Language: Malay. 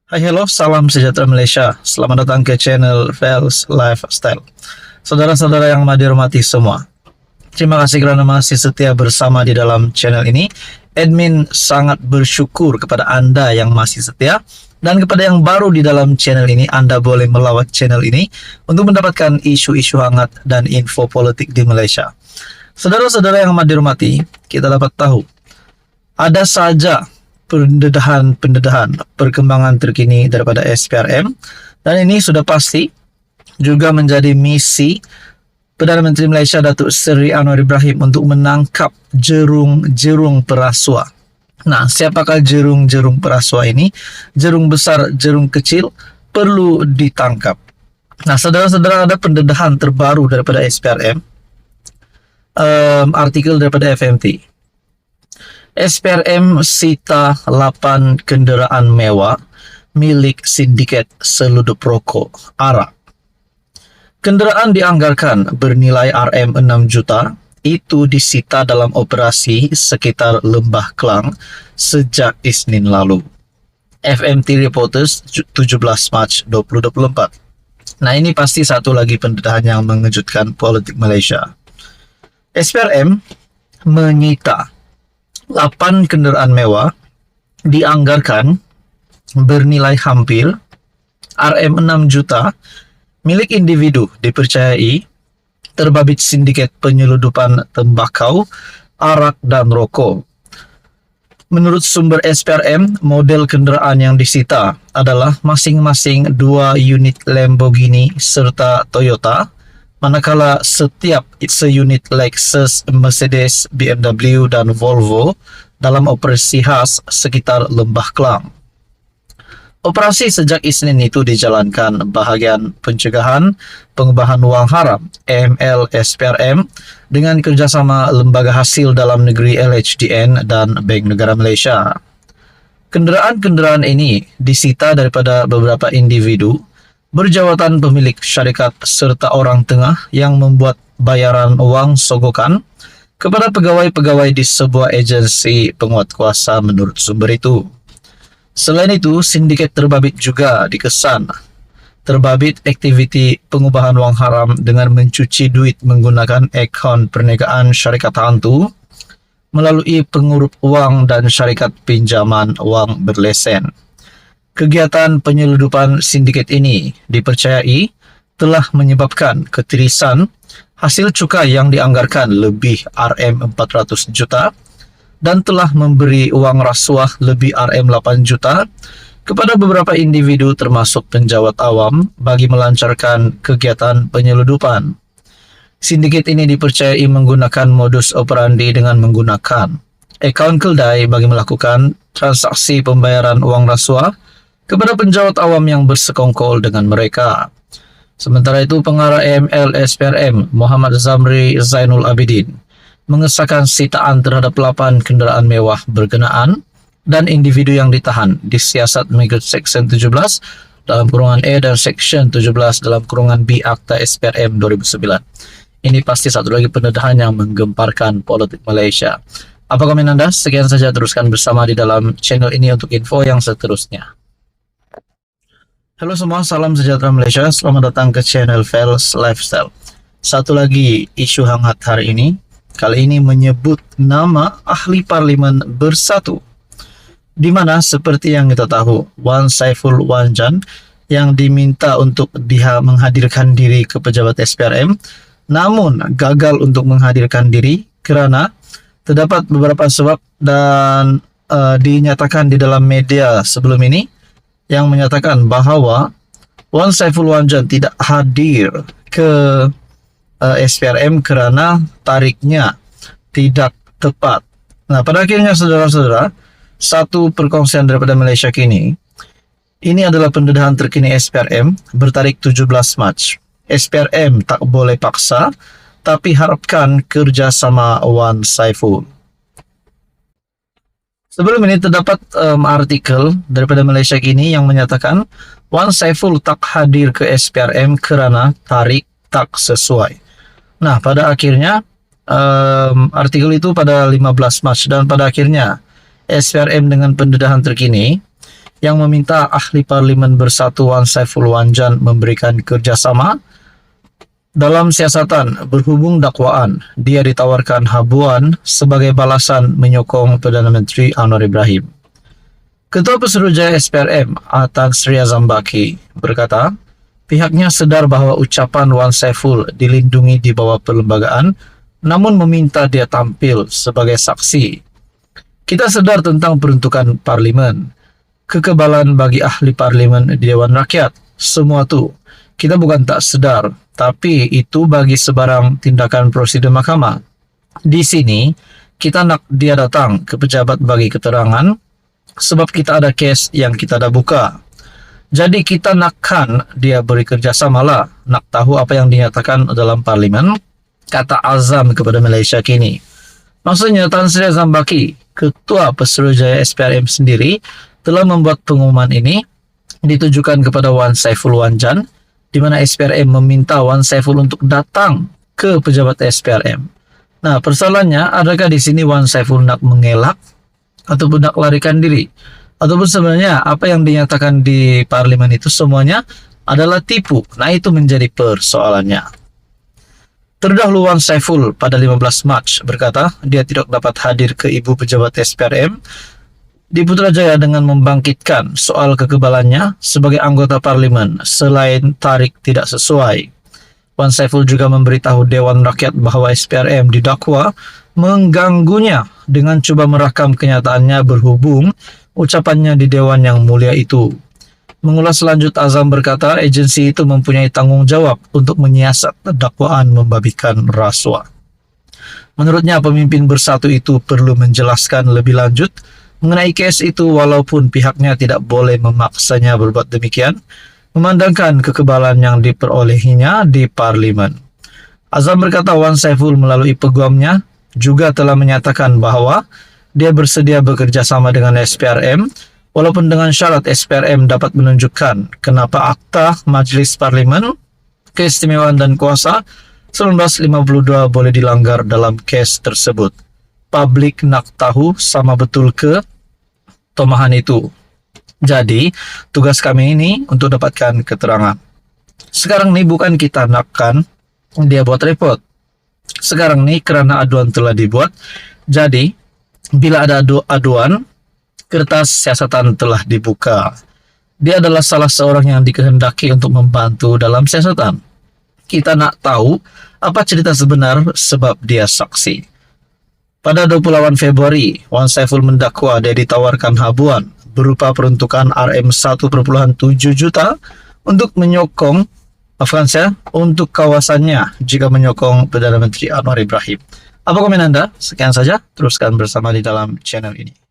Hai hello, salam sejahtera Malaysia. Selamat datang ke channel Vels Lifestyle. Saudara-saudara yang dirahmati semua, terima kasih kerana masih setia bersama di dalam channel ini. Admin sangat bersyukur kepada Anda yang masih setia, dan kepada yang baru di dalam channel ini, Anda boleh melawat channel ini untuk mendapatkan isu-isu hangat dan info politik di Malaysia. Saudara-saudara yang dirahmati, kita dapat tahu ada saja pendedahan perkembangan terkini daripada SPRM, dan ini sudah pasti juga menjadi misi Perdana Menteri Malaysia Datuk Seri Anwar Ibrahim untuk menangkap jerung-jerung perasua. Nah, siapakah jerung-jerung perasua ini? Jerung besar, jerung kecil perlu ditangkap. Nah, saudara-saudara, ada pendedahan terbaru daripada SPRM, artikel daripada FMT. SPRM sita 8 kenderaan mewah milik sindiket selundup rokok arak. Kenderaan dianggarkan bernilai RM6 juta itu disita dalam operasi sekitar Lembah Klang sejak Isnin lalu. FMT Reporters 17 Mac 2024. Nah, ini pasti satu lagi pendedahan yang mengejutkan politik Malaysia. SPRM menyita 8 kenderaan mewah dianggarkan bernilai hampir RM6 juta milik individu dipercayai terbabit sindiket penyelundupan tembakau, arak dan rokok. Menurut sumber SPRM, model kenderaan yang disita adalah masing-masing 2 unit Lamborghini serta Toyota, manakala setiap seunit Lexus, Mercedes, BMW dan Volvo dalam operasi khas sekitar Lembah Klang. Operasi sejak Isnin itu dijalankan bahagian pencegahan pengubahan wang haram AML SPRM dengan kerjasama Lembaga Hasil Dalam Negeri LHDN dan Bank Negara Malaysia. Kenderaan-kenderaan ini disita daripada beberapa individu berjawatan pemilik syarikat serta orang tengah yang membuat bayaran wang sogokan kepada pegawai-pegawai di sebuah agensi penguatkuasa menurut sumber itu. Selain itu, sindiket terbabit juga dikesan terbabit aktiviti pengubahan wang haram dengan mencuci duit menggunakan akaun perniagaan syarikat hantu melalui pengurup wang dan syarikat pinjaman wang berlesen. Kegiatan penyelundupan sindiket ini dipercayai telah menyebabkan ketirisan hasil cukai yang dianggarkan lebih RM400 juta dan telah memberi wang rasuah lebih RM8 juta kepada beberapa individu termasuk penjawat awam bagi melancarkan kegiatan penyelundupan. Sindiket ini dipercayai menggunakan modus operandi dengan menggunakan akaun keldai bagi melakukan transaksi pembayaran wang rasuah kepada penjawat awam yang bersekongkol dengan mereka. Sementara itu, pengarah AML SPRM Muhammad Zamri Zainul Abidin mengesahkan sitaan terhadap 8 kenderaan mewah berkenaan dan individu yang ditahan disiasat mengikut Seksyen 17 dalam kurungan E dan Seksyen 17 dalam kurungan B Akta SPRM 2009. Ini pasti satu lagi pendedahan yang menggemparkan politik Malaysia. Apa komen Anda? Sekian saja, teruskan bersama di dalam channel ini untuk info yang seterusnya. Halo semua, salam sejahtera Malaysia. Selamat datang ke channel Vels Lifestyle. Satu lagi isu hangat hari ini, kali ini menyebut nama ahli parlimen bersatu, di mana seperti yang kita tahu, Wan Saiful Wanjan yang diminta untuk menghadirkan diri ke pejabat SPRM, namun gagal untuk menghadirkan diri kerana terdapat beberapa sebab dan dinyatakan di dalam media sebelum ini yang menyatakan bahawa Wan Saiful Wanjan tidak hadir ke SPRM kerana tariknya tidak tepat. Nah, pada akhirnya saudara-saudara, satu perkongsian daripada Malaysia kini, ini adalah pendedahan terkini SPRM bertarik 17 Mac. SPRM tak boleh paksa, tapi harapkan kerjasama Wan Saiful. Sebelum ini terdapat artikel daripada Malaysia kini yang menyatakan Wan Saiful tak hadir ke SPRM kerana tarik tak sesuai. Nah, pada akhirnya artikel itu pada 15 Mac dan pada akhirnya SPRM dengan pendedahan terkini yang meminta ahli parlimen bersatu Wan Saiful Wanjan memberikan kerjasama dalam siasatan berhubung dakwaan. Dia ditawarkan habuan sebagai balasan menyokong Perdana Menteri Anwar Ibrahim. Ketua Pesuruhjaya SPRM Atan Sri Azambaki berkata, pihaknya sedar bahwa ucapan Wan Saiful dilindungi di bawah perlembagaan, namun meminta dia tampil sebagai saksi. Kita sedar tentang peruntukan parlimen, kekebalan bagi ahli parlimen di Dewan Rakyat, semua itu. Kita bukan tak sedar, tapi itu bagi sebarang tindakan prosedur mahkamah. Di sini, kita nak dia datang ke pejabat bagi keterangan, sebab kita ada kes yang kita dah buka. Jadi kita nakkan dia beri kerjasama lah, nak tahu apa yang dinyatakan dalam parlimen, kata Azam kepada Malaysia Kini. Maksudnya Tan Sri Azambaki, Ketua Pesuruhjaya SPRM sendiri, telah membuat pengumuman ini ditujukan kepada Wan Saiful Wanjan, di mana SPRM meminta Wan Saiful untuk datang ke pejabat SPRM. Nah, persoalannya, adakah di sini Wan Saiful nak mengelak ataupun nak larikan diri? Ataupun sebenarnya apa yang dinyatakan di parlimen itu semuanya adalah tipu? Nah, itu menjadi persoalannya. Terdahulu Wan Saiful pada 15 Mac berkata dia tidak dapat hadir ke ibu pejabat SPRM di Putrajaya dengan membangkitkan soal kekebalannya sebagai anggota parlimen selain tarik tidak sesuai. Wan Saiful juga memberitahu Dewan Rakyat bahwa SPRM didakwa mengganggunya dengan cuba merakam kenyataannya berhubung ucapannya di Dewan yang mulia itu. Mengulas lanjut, Azam berkata agensi itu mempunyai tanggung jawab untuk menyiasat dakwaan membabikan rasuah. Menurutnya pemimpin bersatu itu perlu menjelaskan lebih lanjut mengenai kes itu walaupun pihaknya tidak boleh memaksanya berbuat demikian, memandangkan kekebalan yang diperolehinya di parlimen. Azam berkata Wan Saiful melalui peguamnya juga telah menyatakan bahwa dia bersedia bekerja sama dengan SPRM walaupun dengan syarat SPRM dapat menunjukkan kenapa Akta Majlis Parlimen Keistimewaan dan Kuasa 1952 boleh dilanggar dalam kes tersebut. Publik nak tahu sama betul ke tomahan itu. Jadi, tugas kami ini untuk dapatkan keterangan. Sekarang ni bukan kita nakkan dia buat repot. Sekarang ni kerana aduan telah dibuat, jadi bila ada aduan, kertas siasatan telah dibuka. Dia adalah salah seorang yang dikehendaki untuk membantu dalam siasatan. Kita nak tahu apa cerita sebenar sebab dia saksi. Pada 28 Februari, Wan Saiful mendakwa dia ditawarkan habuan berupa peruntukan RM1.7 juta untuk menyokong untuk kawasannya jika menyokong Perdana Menteri Anwar Ibrahim. Apa komen Anda? Sekian saja, teruskan bersama di dalam channel ini.